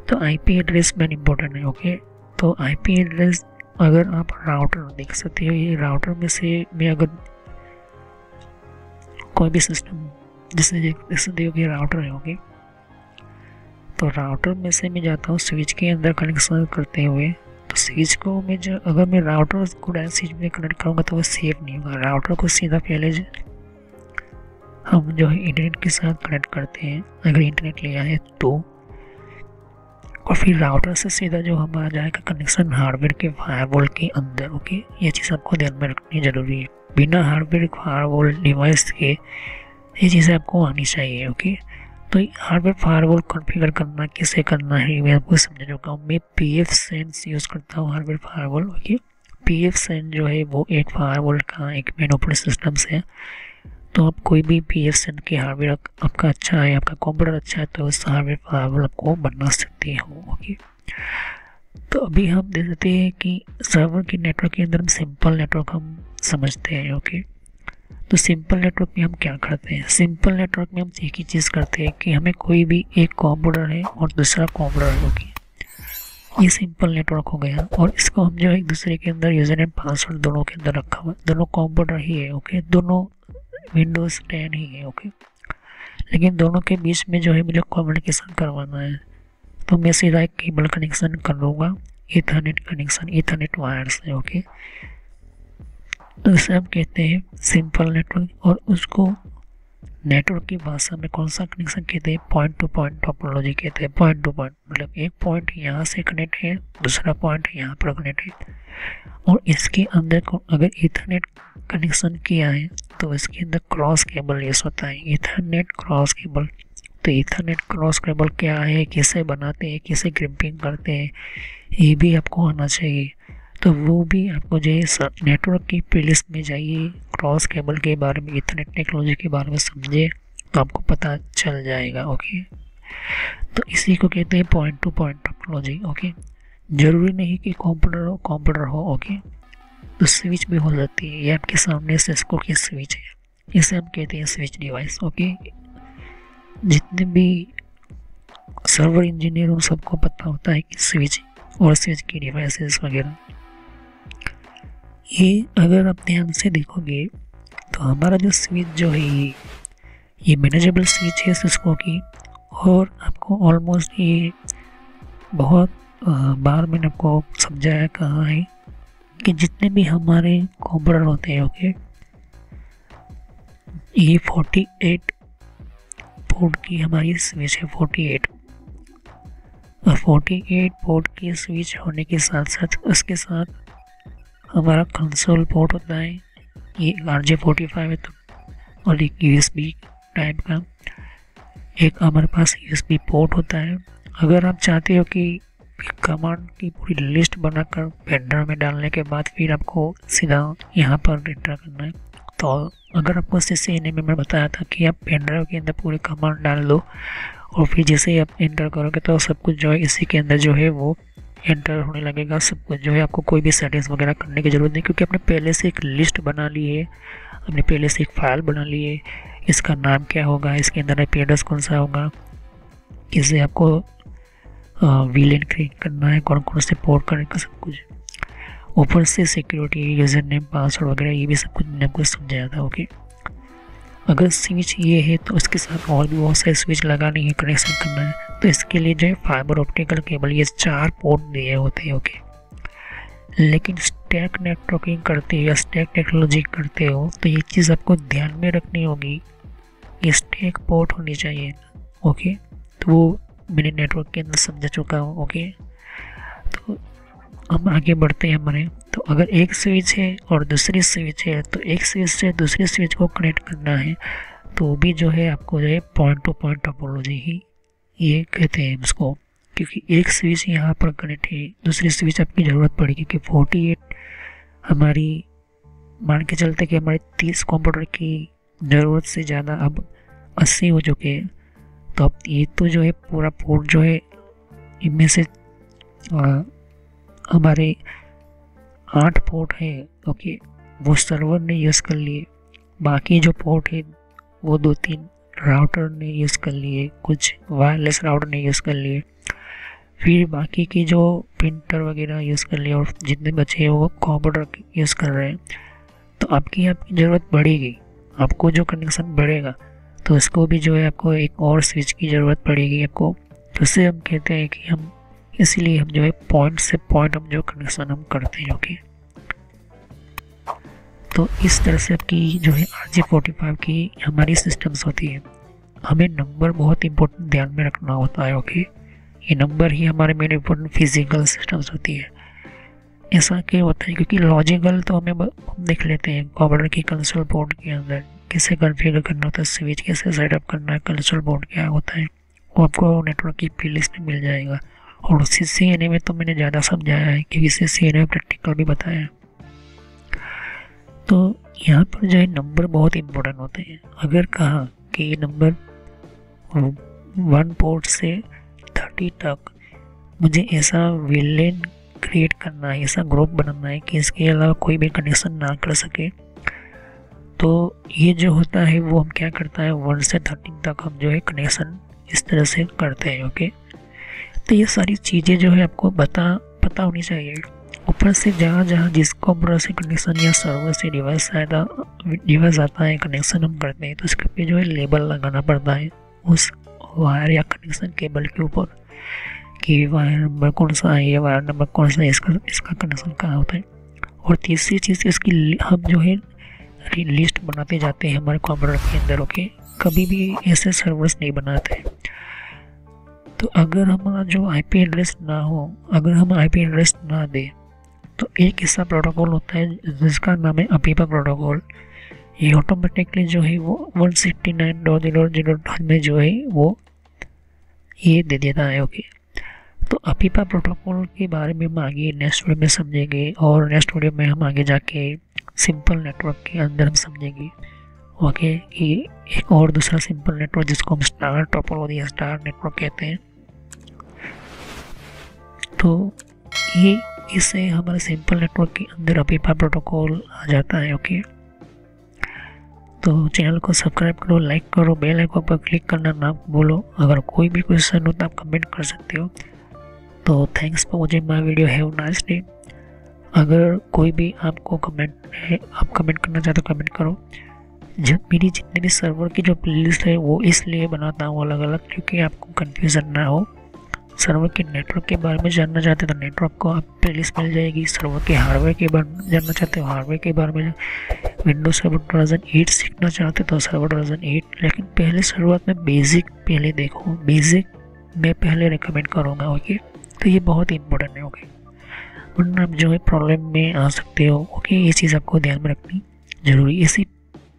S1: तो आईपी एड्रेस मेन इम्पोर्टेंट है। ओके, तो आईपी एड्रेस अगर आप राउटर देख सकते हो, ये राउटर में से मैं अगर कोई भी सिस्टम जिससे देख सकते हो कि राउटर है। ओके, तो राउटर में से मैं जाता हूँ स्विच के अंदर कनेक्शन करते हुए। तो स्विच को मैं जो अगर मैं राउटर को डायरेक्ट स्विच में कनेक्ट करूँगा तो वो सेफ नहीं होगा। राउटर को सीधा पहले हम जो है इंटरनेट के साथ कनेक्ट करते हैं, अगर इंटरनेट लिया है तो, और फिर राउटर से सीधा जो हमारा जाएगा कनेक्शन हार्डवेयर के फायरवॉल के अंदर। ओके, ये चीज़ आपको ध्यान में रखनी जरूरी है। बिना हार्डवेयर फायरवॉल डिवाइस के ये चीज़ें आपको आनी चाहिए। ओके, तो हार्डवेयर फायरवॉल कॉन्फ़िगर करना कैसे करना है मैं आपको समझा चुका हूँ। मैं PFSense यूज़ करता हूँ हार्डवेयर फायरवॉल। ओके, PFSense जो है वो एक फायरवॉल का एक मेन ऑपरेटिंग सिस्टम है। तो आप कोई भी PFSense के हार्डवेयर आपका अच्छा है, आपका कंप्यूटर अच्छा है, तो उस हार्डवेयर फायरवॉल आपको बना सकते हो। ओके, तो अभी हम देख सकते हैं कि सर्वर के नेटवर्क के अंदर हम सिंपल नेटवर्क हम समझते हैं। ओके, तो सिंपल नेटवर्क में हम क्या करते हैं, सिंपल नेटवर्क में हम एक ही चीज़ करते हैं कि हमें कोई भी एक कंप्यूटर है और दूसरा कंप्यूटर है। ओके, ये सिंपल नेटवर्क हो गया, और इसको हम जो एक दूसरे के अंदर यूजर नेम पासवर्ड दोनों के अंदर रखा हुआ, दोनों कंप्यूटर ही है। ओके, दोनों विंडोज़ 10 ही है। ओके, लेकिन दोनों के बीच में जो है मुझे कम्युनिकेशन करवाना है, तो मैं सीधा एक केबल कनेक्शन कर लूँगा, ईथरनेट कनेक्शन, ईथरनेट वायर से। ओके, तो इसे हम कहते हैं सिंपल नेटवर्क, और उसको नेटवर्क की भाषा में कौन सा कनेक्शन कहते हैं, पॉइंट टू पॉइंट टोपोलॉजी कहते हैं। पॉइंट टू पॉइंट मतलब एक पॉइंट यहाँ से कनेक्ट है, दूसरा पॉइंट यहाँ पर कनेक्ट है, और इसके अंदर अगर ईथरनेट कनेक्शन किया है तो इसके अंदर क्रॉस केबल यूज़ होता है, ईथरनेट क्रॉस केबल। तो ईथरनेट क्रॉस केबल क्या है, कैसे बनाते हैं, कैसे ग्रिपिंग करते हैं, ये भी आपको आना चाहिए। तो वो भी आपको जो है नेटवर्क की प्लेलिस्ट में जाइए, क्रॉस केबल के बारे में, ईथरनेट टेक्नोलॉजी के बारे में समझिए, तो आपको पता चल जाएगा। ओके, तो इसी को कहते हैं point two point topology. Okay, ज़रूरी नहीं कि कंप्यूटर हो। ओके, तो स्विच भी हो जाती है, ये आपके सामने सिस्को की स्विच है, इसे हम कहते हैं स्विच डिवाइस। ओके, जितने भी सर्वर इंजीनियर उन सबको पता होता है कि स्विच और स्विच की डिवाइसेस वगैरह, ये अगर आप ध्यान से देखोगे तो हमारा जो स्विच जो है ये मैनेजेबल स्विच है सिस्को की, और आपको ऑलमोस्ट ये बहुत बार मैंने आपको समझाया कहा है कि जितने भी हमारे कंप्यूटर होते हैं। ओके, ये 48 पोर्ट की हमारी स्विच है, 48 पोर्ट की स्विच होने के साथ साथ उसके साथ हमारा कंसोल पोर्ट होता है, ये RJ45 है, तो और एक USB टाइप का एक हमारे पास USB पोर्ट होता है। अगर आप चाहते हो कि कमांड की पूरी लिस्ट बनाकर पेनड्राइव में डालने के बाद फिर आपको सीधा यहाँ पर एंटर करना है, तो अगर आपको CCNA में मैं बताया था कि आप पेनड्राइव के अंदर पूरे कमांड डाल दो, और फिर जैसे ही आप एंटर करोगे तो सब कुछ जो है इसी के अंदर जो है वो एंटर होने लगेगा। सब कुछ जो है आपको कोई भी सेटिंग्स वगैरह करने की ज़रूरत नहीं, क्योंकि आपने पहले से एक लिस्ट बना ली है, आपने पहले से एक फाइल बना ली है, इसका नाम क्या होगा, इसके अंदर IP एड्रेस कौन सा होगा, किसे आपको VLAN क्रिएट करना है, कौन कौन से पोर्ट करने का, सब कुछ। ऊपर से सिक्योरिटी, यूज़र नेम, पासवर्ड वगैरह ये भी सब कुछ मैंने आपको समझाया था। ओके, अगर स्विच ये है तो इसके साथ और भी बहुत सारे स्विच लगानी है, कनेक्शन करना है, तो इसके लिए जो है फाइबर ऑप्टिकल केबल, ये 4 पोर्ट दिए होते हैं। ओके, लेकिन स्टैक नेटवर्किंग करते हो या स्टैक टेक्नोलॉजी करते हो तो ये चीज़ आपको ध्यान में रखनी होगी, ये स्टैक पोर्ट होनी चाहिए। ओके, तो वो मैंने नेटवर्क के अंदर समझा चुका हूँ। ओके, तो हम आगे बढ़ते हैं हमारे। तो अगर एक स्विच है और दूसरी स्विच है तो एक स्विच से दूसरी स्विच को कनेक्ट करना है तो भी जो है आपको जो है पॉइंट टू पॉइंट टोपोलॉजी ही ये कहते हैं उसको, क्योंकि एक स्विच यहाँ पर कनेक्ट है, दूसरी स्विच आपकी ज़रूरत पड़ेगी कि 48 हमारी मान के चलते कि हमारे 30 कंप्यूटर की ज़रूरत से ज़्यादा अब 80 हो चुके हैं। तो अब ये तो जो है पूरा पोर्ट जो है इनमें से हमारे 8 पोर्ट है। ओके, वो सर्वर ने यूज़ कर लिए, बाकी जो पोर्ट है वो 2-3 राउटर ने यूज़ कर लिए, कुछ वायरलेस राउटर ने यूज़ कर लिए, फिर बाकी की जो प्रिंटर वगैरह यूज़ कर लिए और जितने बचे हैं वो कंप्यूटर यूज़ कर रहे हैं। तो आपकी ज़रूरत बढ़ेगी, आपको जो कनेक्शन बढ़ेगा तो उसको भी जो है आपको एक और स्विच की ज़रूरत पड़ेगी आपको। तो उससे हम कहते हैं कि हम इसीलिए हम जो है पॉइंट से पॉइंट हम जो कनेक्शन हम करते हैं। ओके, तो इस तरह से आपकी जो है RJ45 की हमारी सिस्टम्स होती है। हमें नंबर बहुत इंपॉर्टेंट ध्यान में रखना होता है। ओके, ये नंबर ही हमारे मेन इंपॉर्टेंट फिजिकल सिस्टम्स होती है। ऐसा क्यों होता है? क्योंकि लॉजिकल तो हम देख लेते हैं कंप्यूटर की कंसोल पोर्ट के अंदर कैसे कॉन्फ़िगर करना होता है, स्विच कैसे सेटअप करना है, कंसोल पोर्ट क्या होता है, वो आपको नेटवर्क की प्लेलिस्ट में मिल जाएगा। और CCNA में तो मैंने ज़्यादा समझाया है क्योंकि CCNA में प्रैक्टिकल भी बताया है। तो यहाँ पर जो है नंबर बहुत इंपॉर्टेंट होते हैं। अगर कहा कि ये नंबर 1 पोर्ट से 30 तक मुझे ऐसा विलेन क्रिएट करना है, ऐसा ग्रुप बनाना है कि इसके अलावा कोई भी कनेक्शन ना कर सके, तो ये जो होता है वो हम क्या करता है 1 से 13 तक हम जो है कनेक्शन इस तरह से करते हैं। ओके, तो ये सारी चीज़ें जो है आपको पता होनी चाहिए। ऊपर से जहाँ जहाँ जिस कंप्यूटर से कनेक्शन या सर्वर से डिवाइस आता है कनेक्शन हम करते हैं तो इसके पे जो है लेबल लगाना पड़ता है उस वायर या कनेक्शन केबल के ऊपर कि वायर नंबर कौन सा है या वायर नंबर कौन सा है, इसका कनेक्शन कहाँ होता है। और तीसरी चीज़ इसकी हम जो है लिस्ट बनाते जाते हैं हमारे कंप्यूटर के अंदर। ओके, कभी भी ऐसे सर्वर्स नहीं बनाते। तो अगर हमारा जो IP एड्रेस ना हो, अगर हम IP एड्रेस ना दें तो एक ऐसा प्रोटोकॉल होता है जिसका नाम है अपीपा प्रोटोकॉल। ये ऑटोमेटिकली जो है वो 169.0.0 में जो है वो ये दे देता है। ओके, तो अपीपा प्रोटोकॉल के बारे में हम आगे नेक्स्ट वीडियो में समझेंगे और नेक्स्ट वीडियो में हम आगे जाके सिंपल नेटवर्क के अंदर हम समझेंगे। ओके, कि एक और दूसरा सिंपल नेटवर्क जिसको हम स्टार टोपोलॉजी या स्टार नेटवर्क कहते हैं। तो ये इससे हमारे सिंपल नेटवर्क के अंदर अपीपा प्रोटोकॉल आ जाता है। ओके, तो चैनल को सब्सक्राइब करो, लाइक करो, बेल आइकन पर क्लिक करना ना भूलो। अगर कोई भी क्वेश्चन हो तो आप कमेंट कर सकते हो। तो thanks for watching my video, have nice day. अगर कोई भी आपको कमेंट है, आप कमेंट करना चाहते हो कमेंट करो। जब मेरी जितने भी सर्वर की जो प्लेलिस्ट है वो इसलिए बनाता हूँ अलग अलग क्योंकि आपको कन्फ्यूज़न ना हो। सर्वर के नेटवर्क के बारे में जानना चाहते हो तो नेटवर्क को आप प्लेलिस्ट मिल जाएगी। सर्वर के हार्डवेयर के बारे में जानना चाहते हो हार्डवेयर के बारे में, विंडोज सर्वर वर्जन 8 सीखना चाहते हो तो सर्वर वर्जन 8। लेकिन पहले शुरुआत में बेसिक पहले देखो, बेसिक मैं पहले रिकमेंड करूँगा। ओके, तो ये बहुत इंपॉर्टेंट है। ओके, वरना आप जो है प्रॉब्लम में आ सकते हो। ओके, ये चीज़ आपको ध्यान में रखनी जरूरी। इसी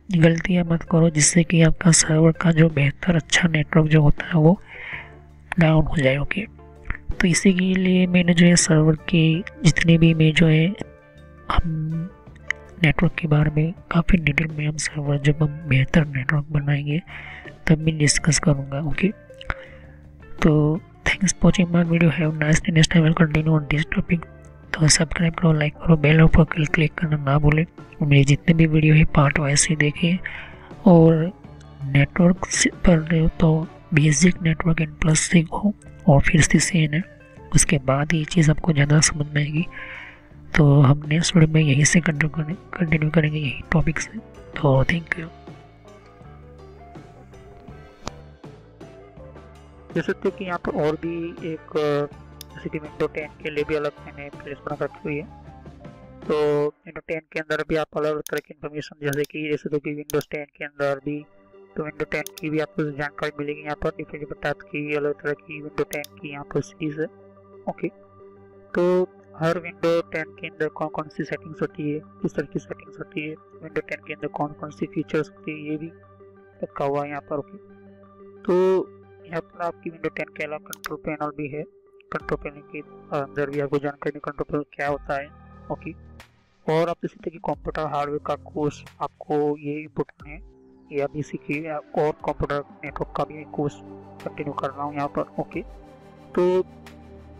S1: गलतियाँ मत करो जिससे कि आपका सर्वर का जो बेहतर अच्छा नेटवर्क जो होता है वो डाउन हो जाए। ओके, तो इसी के लिए मैंने जो है सर्वर के जितने भी मैं जो है हम नेटवर्क के बारे में काफ़ी डिटेल में हम सर्वर जब हम बेहतर नेटवर्क बनाएंगे तब मैं डिस्कस करूँगा। ओके, तो thanks for watching my video, have nice day. Next time will continue on this topic. तो सब्सक्राइब करो, लाइक करो, बेल आइकन पर क्लिक करना ना भूलें। और मेरे जितने भी वीडियो है पार्ट वाइज से देखें और नेटवर्क पर रहे हो तो बेसिक नेटवर्क एंड प्लस सीखो और फिर CCNA, उसके बाद ये चीज़ आपको ज़्यादा समझ में आएगी। तो हम नेक्स्ट वीडियो में यहीं से कंटिन्यू करेंगे यही टॉपिक से। तो थैंक यू।
S2: जैसे थे कि यहाँ पर और भी एक जैसे कि विंडो 10 के लिए भी अलग मैंने प्लेलिस्ट बना रखी हुई है। तो विंडो 10 के अंदर भी आप अलग अलग तरह की इन्फॉर्मेशन जैसे तो कि विंडोज 10 के अंदर भी तो विंडो 10 की भी आपको जानकारी मिलेगी यहाँ पर डिफरेंट टाइप की अलग तरह की विंडो 10 की यहाँ पर सीरीज है। ओके, तो हर विंडो 10 के अंदर कौन कौन सी सेटिंग्स होती है, किस तरह की सेटिंग्स होती है, विंडो 10 के अंदर कौन कौन सी फीचर्स होती है, ये भी रखा हुआ है यहाँ पर। ओके, तो यहाँ पर आपकी विंडो 10 के अलावा कंट्रोल पैनल भी है। कंट्रोल पैनल के अंदर भी आपको जानकारी कंट्रोल पैनल क्या होता है। ओके, और आप इसी तरह की कंप्यूटर हार्डवेयर का कोर्स आपको ये इम्पोर्टेंट है, ये अभी सीखिए। और कंप्यूटर नेटवर्क का भी एक कोर्स कंटिन्यू कर रहा हूँ यहाँ पर। ओके, तो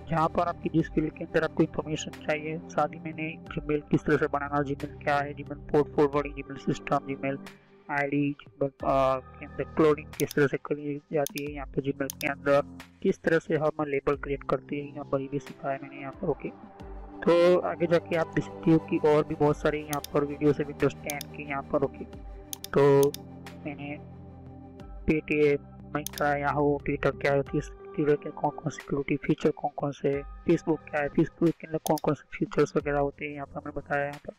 S2: जहाँ पर आपकी जिस फील्ड के अंदर आपको इन्फॉर्मेशन चाहिए, साथ ही मैंने जीमेल किस तरह से बनाना, जीमेल क्या है, Gmail port forwarding, Gmail system, Gmail ID, Gmail के अंदर क्लोनिंग किस तरह से करी जाती है, यहाँ पर जीमेल के अंदर किस तरह से हम लेबल क्रिएट करते हैं, यहाँ पर ये भी सिखाया मैंने यहाँ पर। ओके, तो आगे जाके आप देख सकते हो कि और भी बहुत सारे यहाँ पर वीडियोस है विंडोज 10 की यहाँ पर। ओके, तो मैंने पेटीएम, मिंत्रा, याहू, ट्विटर क्या होती है, ट्विटर के कौन कौन सिक्योरिटी फीचर कौन कौन से, फेसबुक क्या है, फेसबुक के अंदर कौन कौन से फीचर्स वगैरह होते हैं यहाँ पर मैंने बताया यहाँ पर।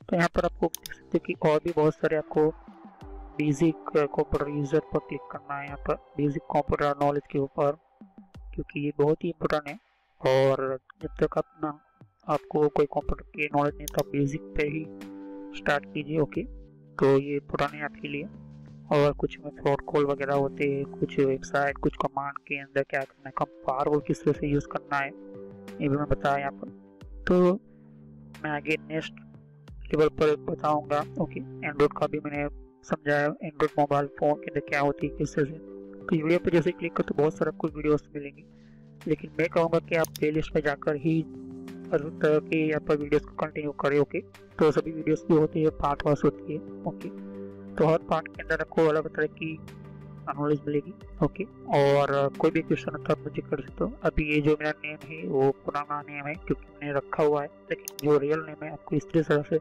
S2: तो यहाँ पर आपको देख सकते हो कि और भी बहुत सारे आपको बेसिक कंप्यूटर यूजर पर क्लिक करना है यहाँ पर, बेसिक कंप्यूटर नॉलेज के ऊपर, क्योंकि ये बहुत ही इम्पोर्टेंट है। और जब तक आपको कोई कंप्यूटर की नॉलेज नहीं तो आप बेसिक पे ही स्टार्ट कीजिए। ओके, तो ये इम्पोर्टेंट है आपके लिए। और कुछ में फ्रॉड कॉल वगैरह होते हैं, कुछ वेबसाइट, कुछ कमांड के अंदर क्या करना है, कम पावरफुल किस तरह से यूज़ करना है, ये भी मैं बताया यहाँ पर। तो मैं आगे नेक्स्ट लेवल पर बताऊंगा। ओके, एंड्रॉइड का भी मैंने समझाया, एंड्रॉइड मोबाइल फ़ोन के अंदर क्या होती है किस तरह से। तो वीडियो पर जैसे क्लिक कर तो बहुत सारा कुछ वीडियोस मिलेंगी, लेकिन मैं कहूँगा कि आप प्ले लिस्ट में जाकर ही हर तरह के यहाँ पर वीडियोस को कंटिन्यू करें। ओके, तो सभी वीडियोस भी होती है, पार्ट वाइज होती है। ओके, तो हर पार्ट के अंदर आपको अलग तरह की नॉलेज मिलेगी। ओके, और कोई भी क्वेश्चन है तो आप मुझे कर सकते हो। अभी ये जो मेरा नेम है वो पुराना नेम है क्योंकि मैंने रखा हुआ है, लेकिन जो रियल नेम है आपको इस तरह से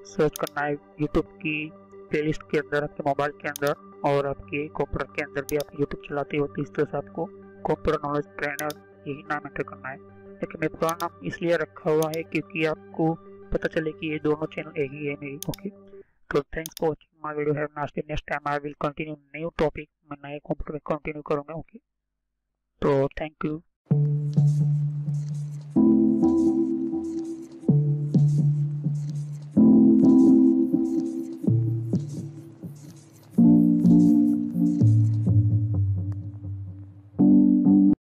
S2: सर्च करना है यूट्यूब की प्लेलिस्ट के अंदर, आपके मोबाइल के अंदर, और आपके कंप्यूटर के अंदर भी आप यूट्यूब चलाते हो तो इस तरह से आपको कंप्यूटर नॉलेज ट्रेनर यही नाम एंटर करना है। लेकिन मैं पुराना नाम इसलिए रखा हुआ है क्योंकि आपको पता चले कि ये दोनों चैनल एक ही है मेरी। ओके, तो thanks for watching my video. Have a nice day. Next time I will continue new topic, मैं नए कंप्यूटर में कंटिन्यू करूँगा। ओके, तो थैंक यू।